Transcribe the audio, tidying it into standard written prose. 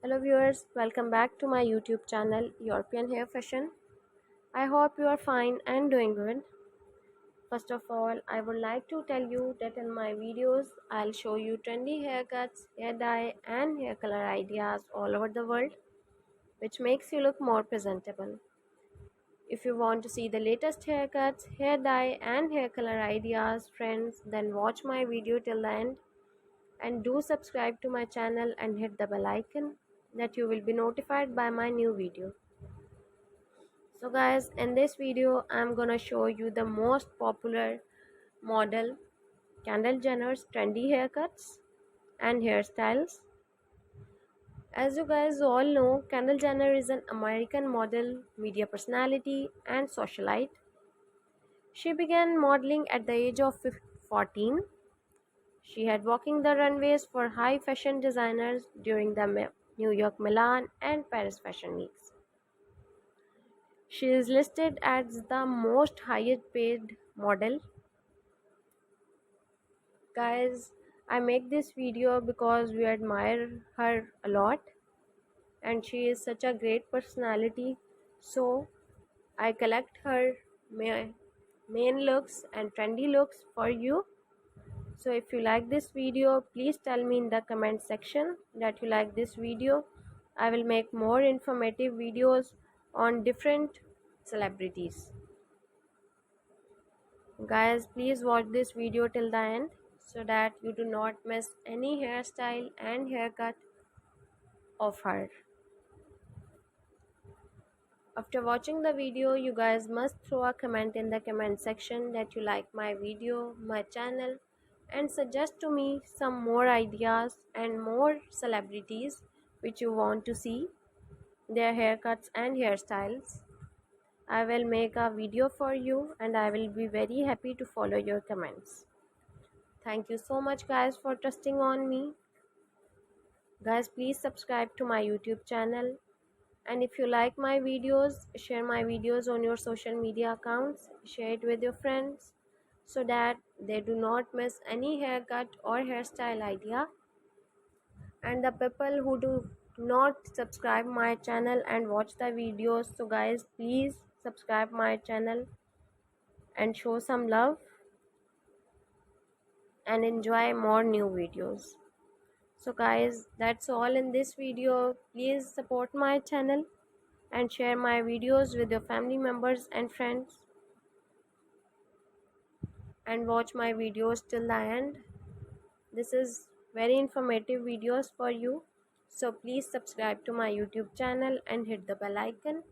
Hello viewers, welcome back to my YouTube channel European Hair Fashion. I hope you are fine and doing good. First of all, I would like to tell you that in my videos I'll show you trendy haircuts, hair dye and hair color ideas all over the world which makes you look more presentable. If you want to see the latest haircuts, hair dye and hair color ideas, friends, then watch my video till the end. And do subscribe to my channel and hit the bell icon that you will be notified by my new video. So guys, in this video I'm gonna show you the most popular model Kendall Jenner's trendy haircuts and hairstyles. As you guys all know, Kendall Jenner is an American model, media personality and socialite. She began modeling at the age of 14. She had walking the runways for high fashion designers during the New York, Milan, and Paris fashion weeks. She is listed as the most highest paid model. Guys, I make this video because we admire her a lot and she is such a great personality. So I collect her main looks and trendy looks for you. So if you like this video, please tell me in the comment section that you like this video. I will make more informative videos on different celebrities. Guys, please watch this video till the end so that you do not miss any hairstyle and haircut of her. After watching the video, you guys must throw a comment in the comment section that you like my video, my channel, and suggest to me some more ideas and more celebrities which you want to see their haircuts and hairstyles. I will make a video for you and I will be very happy to follow your comments. Thank you so much guys for trusting on me. Guys, please subscribe to my YouTube channel. And if you like my videos, share my videos on your social media accounts, share it with your friends so that they do not miss any haircut or hairstyle idea. And the people who do not subscribe my channel and watch the videos, so guys, please subscribe my channel and show some love and enjoy more new videos. So guys, that's all in this video. Please support my channel and share my videos with your family members and friends and watch my videos till the end. This is very informative videos for you, so please subscribe to my YouTube channel and hit the bell icon